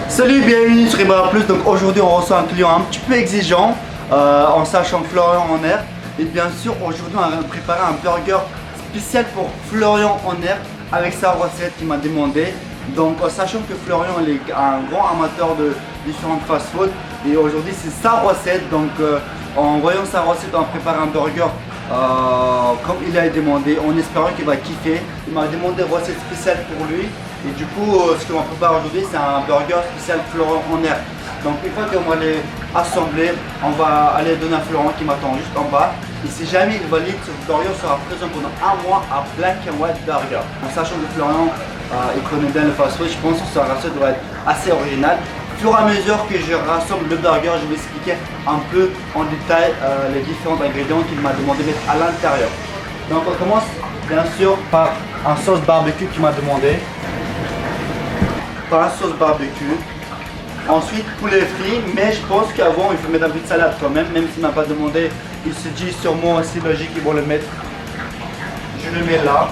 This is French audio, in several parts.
Salut, bienvenue sur Ibrahim Plus. Donc aujourd'hui on reçoit un client un petit peu exigeant en sachant Florian en air. Et bien sûr aujourd'hui on a préparé un burger spécial pour Florian en air avec sa recette qu'il m'a demandé. Donc en sachant que Florian il est un grand amateur de différentes fast-food et aujourd'hui c'est sa recette. Donc en voyant sa recette on a préparé un burger comme il a demandé, en espérant qu'il va kiffer. Il m'a demandé une recette spéciale pour lui. Et du coup, ce qu'on va préparer aujourd'hui, c'est un burger spécial Florian en air. Donc une fois qu'on va les assembler, on va aller donner à Florian qui m'attend juste en bas. Et si jamais il valide, ce burger sera présent pendant un mois à Black and White Burger. En sachant que Florian, il connaît bien le fast-food, je pense que sa recette doit être assez originale. Au fur et à mesure que je rassemble le burger, je vais expliquer un peu en détail les différents ingrédients qu'il m'a demandé de mettre à l'intérieur. Donc on commence bien sûr par un sauce barbecue qu'il m'a demandé. Par la sauce barbecue. Ensuite poulet frit, mais je pense qu'avant il faut mettre un peu de salade quand même s'il m'a pas demandé, il se dit sûrement c'est logique qu'ils vont le mettre. Je le mets là.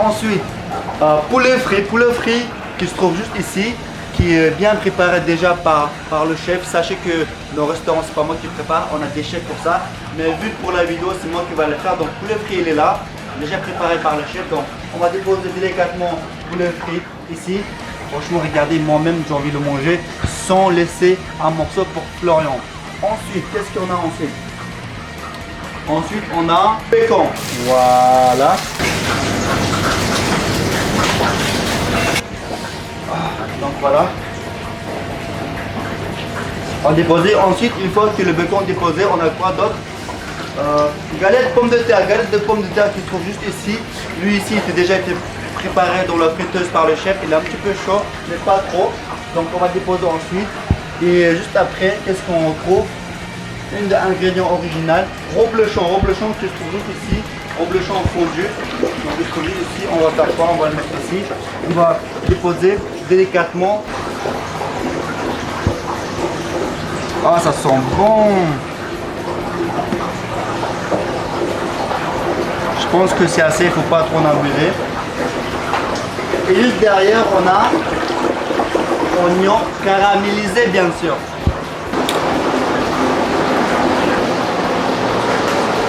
Ensuite poulet frit qui se trouve juste ici, qui est bien préparé déjà par le chef. Sachez que le restaurant c'est pas moi qui prépare, on a des chefs pour ça, mais vu que pour la vidéo c'est moi qui va le faire. Donc poulet frit il est là, déjà préparé par le chef. Donc on va déposer délicatement poulet frit ici. Franchement regardez, moi-même j'ai envie de le manger sans laisser un morceau pour Florian. Ensuite qu'est-ce qu'on a ensuite? Ensuite on a bacon. Voilà. Donc voilà. On dépose. Ensuite une fois que le bacon est déposé, on a quoi d'autre? Galette de pommes de terre qui se trouve juste ici. Lui ici il a déjà été préparé dans la friteuse par le chef, il est un petit peu chaud mais pas trop, donc on va déposer ensuite. Et juste après qu'est-ce qu'on retrouve? Un ingrédient original, reblochon qui se trouve juste ici, reblochon fondu. Donc fondu ici, on va faire quoi? On va le mettre ici, on va déposer délicatement. Ah ça sent bon. Je pense que c'est assez, il ne faut pas trop en abuser. Et juste derrière, on a oignon caramélisé, bien sûr.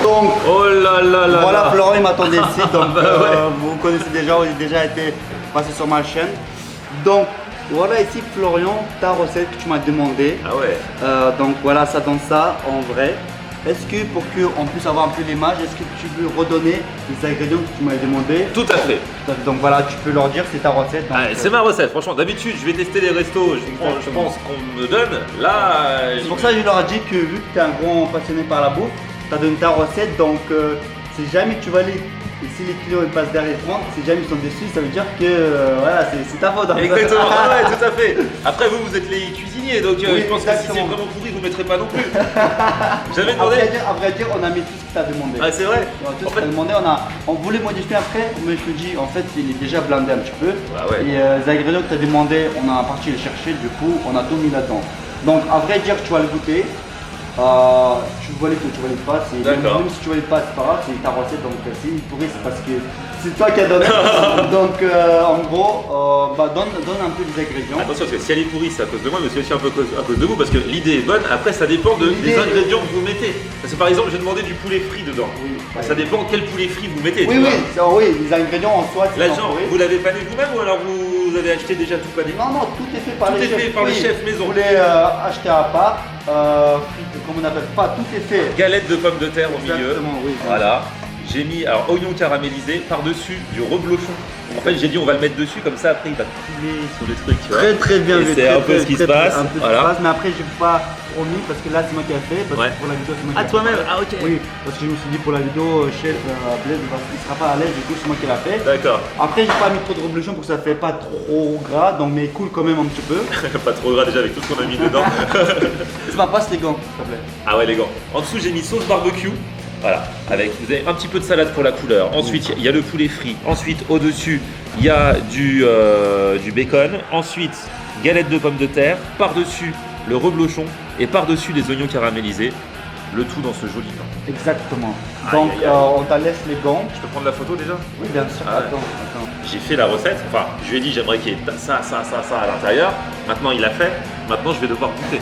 Donc, oh là là là voilà, là. Florian il m'attendait ici. Donc, bah ouais. vous connaissez déjà, vous avez déjà été passé sur ma chaîne. Donc, voilà ici, Florian, ta recette que tu m'as demandé. Ah ouais. Donc, voilà, ça donne ça en vrai. Est-ce que pour qu'on puisse avoir un peu l'image, est-ce que tu veux redonner les ingrédients que tu m'as demandé? Tout à fait. Donc voilà, tu peux leur dire c'est ta recette. C'est ma recette, franchement. D'habitude, je vais tester les restos, je pense qu'on me donne. Là, c'est pour ça que je leur ai dit que vu que tu es un grand passionné par la bouffe, tu as donné ta recette. Donc si jamais tu valides et si les clients ils passent derrière les 30, si jamais ils sont déçus, ça veut dire que voilà, c'est ta faute. Exactement, ah ouais, tout à fait. Après vous êtes les cuisiniers, donc oui, je pense que si c'est vraiment pourri, vous ne mettrez pas non plus. J'avais demandé. À vrai dire, on a mis tout ce que tu as demandé. Ah c'est vrai. Tout ce que tu as demandé, on voulait modifier après, mais je te dis en fait il est déjà blindé un petit peu. Ah ouais. Et les ingrédients que tu as demandé, on a parti les chercher, du coup on a tout mis là-dedans. Donc à vrai dire, tu vas le goûter. Tu valides ou tu valides pas, même si tu valides pas c'est pas grave, c'est ta recette, donc si il pourrit c'est parce que c'est toi qui as donné. Donc en gros, donne un peu des ingrédients. Attention parce que si elle est pourrie c'est à cause de moi mais c'est aussi un peu à cause de vous parce que l'idée est bonne, après ça dépend des ingrédients que vous mettez. Parce que par exemple j'ai demandé du poulet frit dedans, oui, ça dépend quel poulet frit vous mettez. Oui, les ingrédients en soi c'est là genre, vous l'avez pané vous-même ou alors vous avez acheté déjà tout pané? Non, tout est fait par les chefs. Tout est fait par les chefs maison. Vous voulez acheter à part, comme on appelle pas, tout est fait. Galette de pommes de terre au milieu. Exactement, oui. Voilà. J'ai mis alors oignon caramélisé, par-dessus du reblochon. En fait j'ai dit on va le mettre dessus comme ça après il va couler sur le truc. Tu vois. Très bien. C'est un peu ce qui se passe. Voilà. Mais après j'ai pas trop mis parce que là c'est moi qui ai fait. Parce que pour la vidéo c'est moi qui ai fait. Toi-même. Ah ok. Oui, parce que je me suis dit pour la vidéo chef Blaise il sera pas à l'aise, du coup c'est moi qui l'a fait. D'accord. Après j'ai pas mis trop de reblochon pour que ça fait pas trop gras, donc mais cool quand même un petit peu. Pas trop gras déjà avec tout ce qu'on a mis dedans. Tu m'as passe les gants s'il te plaît. Ah ouais les gants. En dessous j'ai mis sauce barbecue. Voilà, avec vous avez un petit peu de salade pour la couleur. Ensuite, il y a le poulet frit. Ensuite, au-dessus, il y a du bacon. Ensuite, galette de pommes de terre. Par-dessus, le reblochon. Et par-dessus, les oignons caramélisés. Le tout dans ce joli pain. Exactement. Donc, on te laisse les gants. Je peux prendre la photo déjà? Oui, bien sûr. Ah ouais. Attends. j'ai fait la recette. Enfin, je lui ai dit j'aimerais qu'il y ait ça à l'intérieur. Maintenant il l'a fait. Maintenant je vais devoir goûter.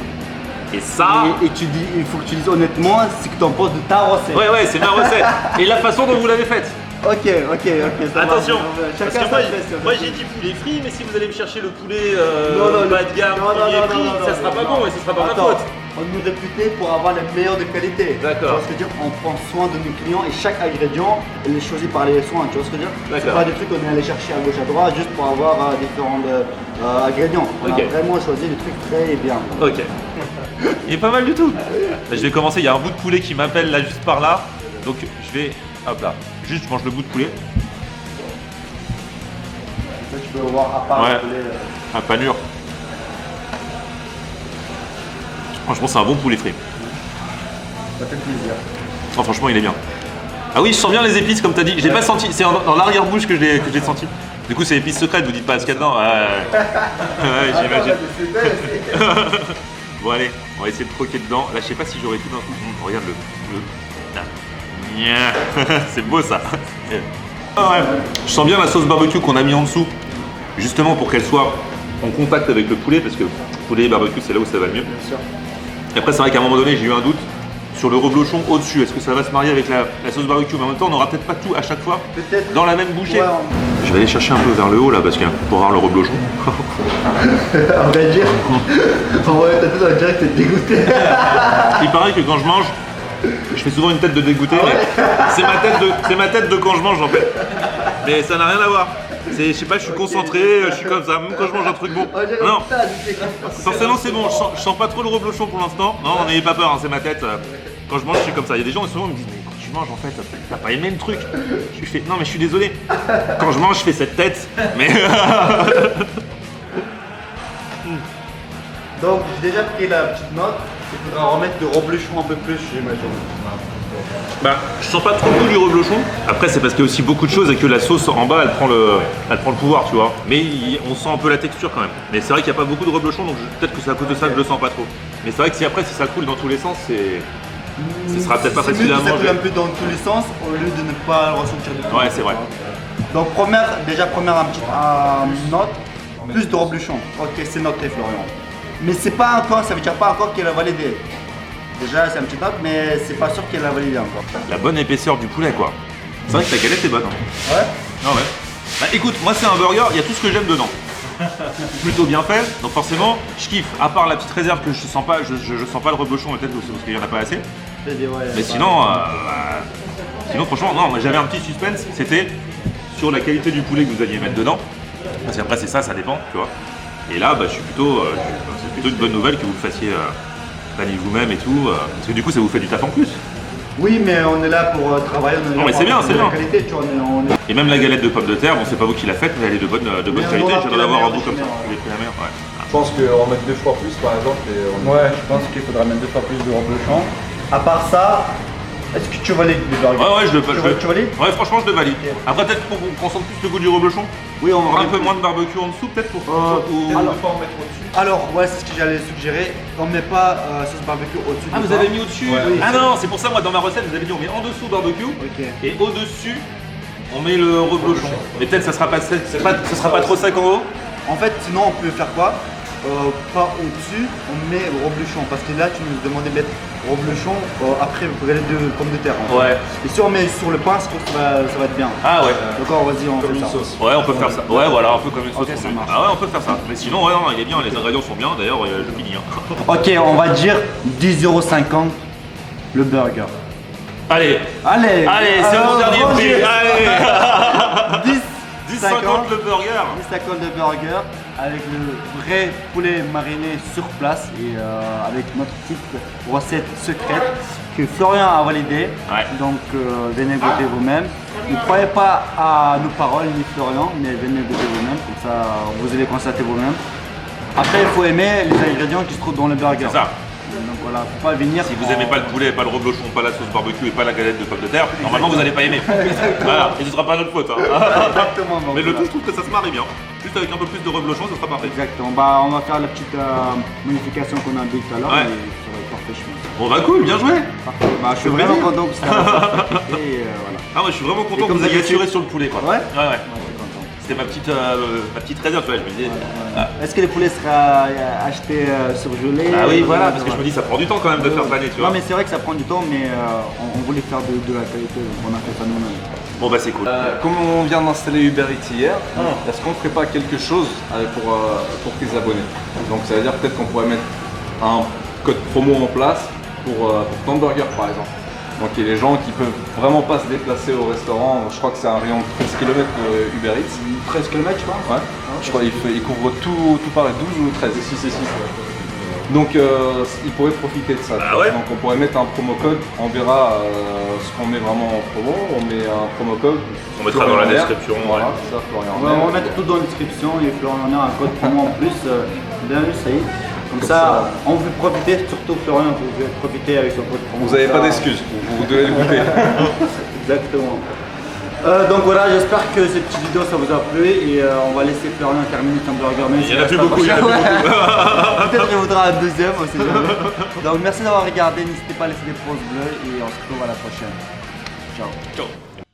Et ça. Et tu dis, il faut que tu dises honnêtement ce que tu en penses de ta recette. Ouais, c'est ma recette. Et la façon dont vous l'avez faite. Ok. Ça Attention, va. parce Chacun que sa version. moi j'ai dit poulet frit, mais si vous allez me chercher le poulet Non, bas de gamme, premier prix, ça sera pas bon et ce sera pas ma faute. On est réputé pour avoir les meilleurs de qualité. D'accord. Tu vois ce que je veux dire? On prend soin de nos clients et chaque ingrédient, il est choisi par les soins. Tu vois ce que je veux dire? C'est D'accord. pas des trucs qu'on est allé chercher à gauche à droite juste pour avoir différents ingrédients. On Ok. a vraiment choisi des trucs très bien. Ok. Il est pas mal du tout. Je vais commencer, il y a un bout de poulet qui m'appelle là juste par là. Donc je vais, hop là, juste je mange le bout de poulet. Ça, tu peux voir à part Ouais. le poulet, Un panure. Franchement c'est un bon poulet frit. ça fait plaisir. Oh, franchement il est bien. Ah oui je sens bien les épices comme tu as dit. J'ai pas senti, c'est dans l'arrière-bouche que j'ai senti. Du coup c'est épices secrètes, vous dites pas ce qu'il y a dedans. Ouais, j'imagine. Bon allez, on va essayer de croquer dedans. Là je sais pas si j'aurais tout d'un coup. Regarde le... C'est beau ça. Ah ouais. Je sens bien la sauce barbecue qu'on a mis en dessous, justement pour qu'elle soit en contact avec le poulet, parce que poulet et barbecue c'est là où ça va le mieux. Bien sûr. Et après c'est vrai qu'à un moment donné j'ai eu un doute sur le reblochon au-dessus. Est-ce que ça va se marier avec la sauce barbecue? Mais en même temps on n'aura peut-être pas tout à chaque fois Peut-être. dans la même bouchée. Ouais, Je vais aller chercher un peu vers le haut là parce que pour avoir le reblochon. on va dire. On va dire que t'es dégoûté. Il paraît que quand je mange, je fais souvent une tête de dégoûté, mais c'est ma tête de quand je mange en fait. Mais ça n'a rien à voir. Je sais pas, je suis concentré, je suis comme ça, même quand je mange un truc bon. Non, forcément c'est bon, je sens pas trop le reblochon pour l'instant. Non, n'ayez pas peur, hein, c'est ma tête. Quand je mange, je suis comme ça. Il y a des gens qui souvent me disent, mais quand tu manges en fait, t'as pas aimé le truc. Je lui fais, non mais je suis désolé. Quand je mange, je fais cette tête, mais... Donc j'ai déjà pris la petite note. Il faudra remettre de reblochon un peu plus, j'imagine. Bah, je sens pas trop le goût du reblochon. Après, c'est parce qu'il y a aussi beaucoup de choses et que la sauce en bas, elle prend le pouvoir, tu vois. Mais on sent un peu la texture quand même. Mais c'est vrai qu'il n'y a pas beaucoup de reblochon, donc peut-être que c'est à cause de ça que je le sens pas trop. Mais c'est vrai que si après, si ça coule dans tous les sens, ce sera peut-être pas C'est facile mieux à que ça coule manger. un peu dans tous les sens au lieu de ne pas le ressentir du tout. Ouais, c'est vrai. Donc première petite note, plus de reblochon. Ok, c'est noté Florian. Mais c'est pas encore, ça veut dire pas encore qu'elle a validé. Déjà c'est un petit note, mais c'est pas sûr qu'elle a validé encore. La bonne épaisseur du poulet, quoi. C'est vrai que ta galette est bonne. Hein. Ouais. Ah ouais. Bah écoute, moi c'est un burger, il y a tout ce que j'aime dedans. Plutôt bien fait, donc forcément je kiffe, à part la petite réserve que je sens pas, je sens pas le reblochon, peut-être que c'est parce qu'il y en a pas assez. Mais sinon, franchement, non, moi, j'avais un petit suspense, c'était sur la qualité du poulet que vous alliez mettre dedans. Parce qu'après c'est ça dépend, tu vois. Et là, bah, c'est plutôt une bonne nouvelle que vous le fassiez panier vous-même et tout, parce que du coup ça vous fait du taf en plus. Oui, mais on est là pour travailler. Non, mais c'est bien, c'est bien. Qualité, tu vois, on est... Et même la galette de pommes de terre, bon c'est pas vous qui l'a faite, mais elle est de bonne Mais on qualité, aura j'aimerais pris la avoir un meilleure bout comme des ça. chemins, Vous avez pris la meilleure, ouais. Je pense qu'en mettre 2 fois plus par exemple. Ouais, je pense qu'il faudra mettre 2 fois plus de reblochon. À part ça, est-ce que tu valides le burger? Ouais, je le Tu valides? Ouais, franchement, je le valide. Après, peut-être qu'on sente plus le goût du reblochon. Oui, on Un peu moins de barbecue en dessous, peut-être pour. ou- alors- Pas en mettre au-dessus. Alors, ouais, c'est ce que j'allais suggérer. On met pas sauce barbecue au-dessus. Ah, du vous pain. avez mis au-dessus Ouais. Ah non, c'est pour ça, moi, dans ma recette, vous avez dit on met en dessous barbecue Ok. et au-dessus, on met le reblochon. Mais peut-être ça sera pas trop sec en haut. En fait, sinon, on peut faire quoi? Pas au-dessus, on met reblochon. Parce que là, tu nous demandais de mettre reblochon après le galette de pommes de terre. En fait. Ouais. Et si on met sur le pain, je trouve que ça va être bien. Ah ouais. D'accord, vas-y, on Comme fait une ça. sauce. Ouais, on peut faire ça. Ouais, voilà, un peu comme une sauce. Ok, ça marche. Ah ouais, on peut faire ça. Mais sinon, ouais, non, il est bien, les ingrédients sont bien. D'ailleurs, je finis. Hein. Ok, on va dire 10,50 € le burger. Allez, Allez, c'est mon dernier prix. Roger. Allez 10,50 10,50 le burger. 10,50 de burger avec le vrai poulet mariné sur place et avec notre petite recette secrète que Florian a validée. Ouais. Donc venez goûter vous-même. Ne croyez pas à nos paroles ni Florian, mais venez goûter vous-même, comme ça vous allez constater vous-même. Après il faut aimer les ingrédients qui se trouvent dans le burger. C'est ça. Donc voilà, faut pas venir. Si vous aimez pas le poulet, pas le reblochon, pas la sauce barbecue et pas la galette de pommes de terre, normalement vous n'allez pas aimer. Voilà, et ce sera pas notre faute. Hein. Exactement. donc Mais le voilà. tout, je trouve que ça se marie bien. Juste avec un peu plus de reblochon, ce sera parfait. Exactement. Bah, on va faire la petite modification qu'on a dit tout à l'heure Ouais. et ça va être parfait, je pense. Bon bah cool, bien joué. Parfait. Bah, je suis vraiment content que ça va être parfait et voilà. Ah moi je suis vraiment Et content que comme vous ayez d'habitude- assuré sur le poulet quoi. Ouais. Ouais. Je suis content. c'était ma petite réserve, tu vois, je me disais. Ah, Est-ce que les poulets seraient achetés surgelés? ah oui, voilà, parce que je me dis, ça prend du temps quand même de faire paner, tu vois. Non, mais c'est vrai que ça prend du temps, mais on voulait faire de la qualité, donc on a fait ça nous-mêmes. Bon, bah, c'est cool. Comme on vient d'installer Uber Eats hier, est-ce qu'on ne ferait pas quelque chose pour tes abonnés? Donc ça veut dire peut-être qu'on pourrait mettre un code promo en place pour ton burger par exemple. Donc il y a les gens qui peuvent vraiment pas se déplacer au restaurant, je crois que c'est un rayon de 13 km Uber Eats. 13 km, je pense. Ouais. Je crois qu'il couvre tout Paris, 12 ou 13. 6 et 6. Donc ils pourraient profiter de ça. Ah ouais. Donc on pourrait mettre un promo code, on verra ce qu'on met vraiment en promo, on met un promo code. On mettra dans la description. Voilà, Ouais. c'est ça, Florian On va Mer. mettre tout dans la description et Florian a un code promo en plus. Bien vu, ça y est. Comme ça, on veut profiter, surtout Florian, vous pouvez profiter avec son code promo. Vous n'avez Ça- pas d'excuses, vous devez le goûter. Exactement. Donc voilà, j'espère que cette petite vidéo ça vous a plu et on va laisser Florian terminer son burger. Même Il y en a plus beaucoup, il y en a plus beaucoup. Peut-être qu'il voudra un deuxième, on sait jamais. Donc merci d'avoir regardé, n'hésitez pas à laisser des pouces bleus et on se retrouve à la prochaine. Ciao. Ciao.